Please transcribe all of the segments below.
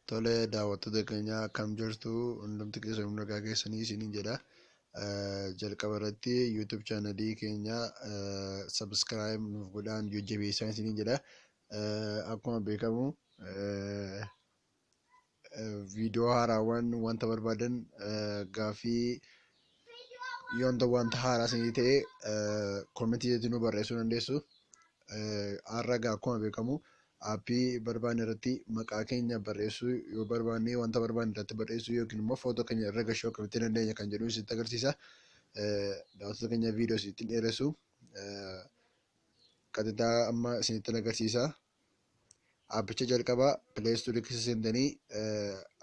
Tole daawwattoota keenya akkam jirtu hundumti keessan nagaa keessanii isiniin jedha. Jalqaba irratti YouTube chaanalii keenya subscribe nuuf godhaan jajjabeessaa isiniin jedha. Akkuma beekamu viidiyoo haaraawwan wanta barbaadan gaaffii yoonta wanta haaraa isinii ta'e koomentii irratti nu barreessuu dandeessu. Har'a akkuma beekamu aappii barbaanneratti maqaa keenya barreessuu yoo barbaanne wanta barbaanne irratti barreessuu yookiin immoo footoo keenya irra galchuu akkamitti dandeenya kan jedhu isinitti agarsiisa. Daawwattoota keenya viidiyoo isinitti dheeressu qaxxitaa amma isinitti agarsiisa. Aappicha jalqabaa Play Store keessa seentanii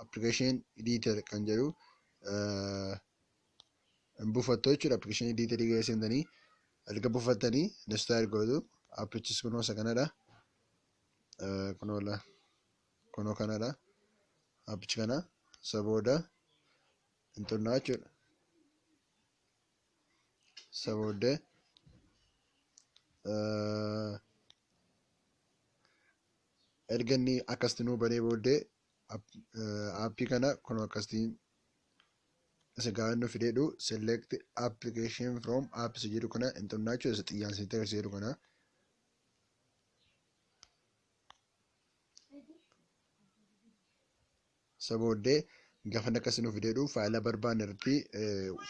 application editor kan jedhu buufattu jechuudha. Application editor keessa seentanii erga buufattanii install gootu. Aappichis kunoo isa kanadha. Kunoo kanadha. Aappichi kana isa booda intarnaa jechuudha. Isa booddee erga inni akkasitti nuu banee booddee aappii kana kunoo akkasitti isa gaa'annu fideedhu select application from apps jedhu kana intarnaa jechuudha. Isa xiyyaan isinitti agarsiisu kana. Isa booddee gaafa akkasii nuuf fideedhu faayila barbaanne irratti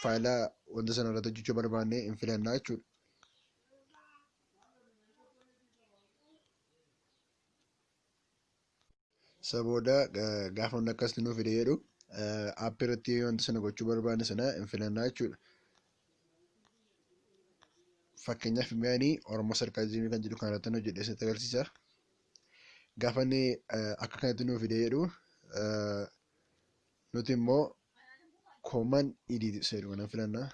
faayila wanta sana irratti hojjechuu barbaanne hin filannaa jechuudha. Isa booda gaafa akkasii nuuf fideedhu aappii irratti wanta sana gochuu barbaanne sana hin filannaa jechuudha. Fakkeenyaaf mi'aanii Oromoo sarkaazimii kan jedhu kanarratti hojjedhee isinitti agarsiisa. Gaafa inni akka kanatti nuuf fideedhu nuti immoo common edit seeru kana filannaa.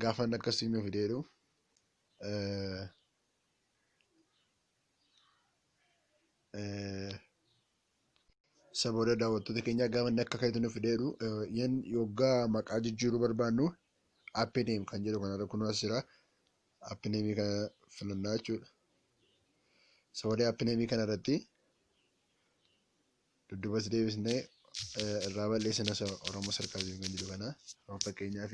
Gaafa akkasii nuuf fideedhu isa booda daawwattoota keenya gaafa akka kanatti nuuf fideedhu yoggaa maqaa jijjiiruu barbaannu aappii neem kan jedhu kanarra kunoo as jira. Aappii neemii kana filannaa jechuudha. Isa booda aappii neemii kanarratti dudduubas deebisnee irraa balleessina isa Oromoo sarkaazimii kan jedhu kana fakkeenyaaf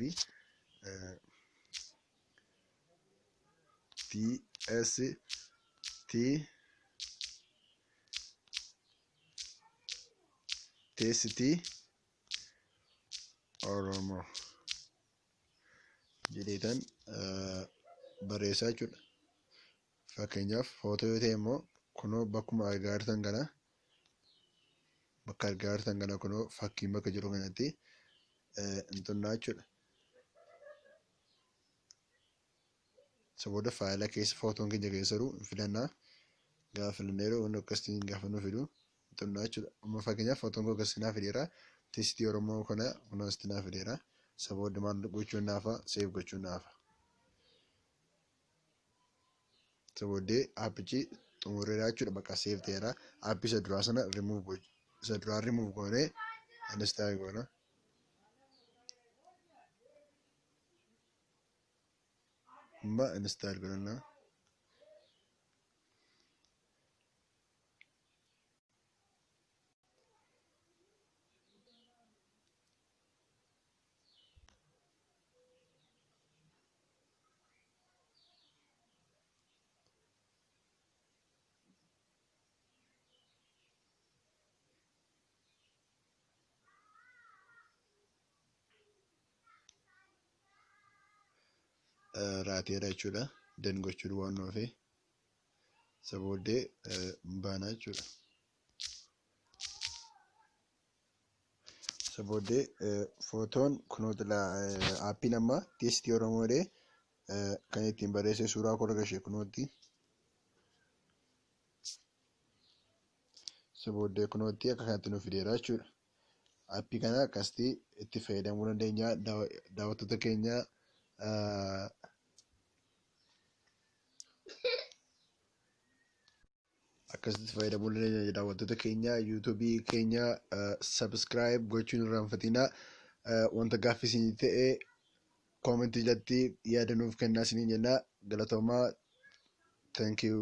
TST Oromoo jedheetan barreessaa jechuudha. Fakkeenyaaf footoo yoo ta'e immoo kunoo bakkuma argaa jirtan kana bakka argaa jirtan kana kunoo fakkiin bakka jiru kanatti intarnaa jechuudha. Isa booda faayila keessa footoon keenya keessa jiru filannaa. Gaafa filanneeru hundi akkasiin gaafa nu fidu intarnaa jechuudha. Amma fakkeenyaaf footoon koo akkasii naa fideera. TST Oromoo kana kunoo asitti naa fideera. Isa booda maal gochuun naafa seef gochuun naafa. Isa booddee aappichi xumureera jechuudha. Bakka seef ta'eera. Aappii isa duraa sana remove goonee install goona. Amma install goona. Raateera jechuudha. Dan gochuu waan nuufi. Isa booddee baanaa jechuudha. Isa booddee footoon kunoota aappiin amma TST Oromoodhee kan ittiin barreesse suuraa koo gashee kunootti. Isa booddee kunootti akka kanatti nuuf fideera jechuudha. Aappii kana akkasitti itti fayyadamuu dandeenya. Daawwattoota keenya akkasitti fayyadamuu dandeenya. Daawwattoota keenya yuutuubii keenya subscribe gochuun hin irraanfatinaa. Wanta gaaffii isinii ta'e koomentii jalatti yaada nuuf kennaa isiniin jenna. Galatoomaa. Thank you.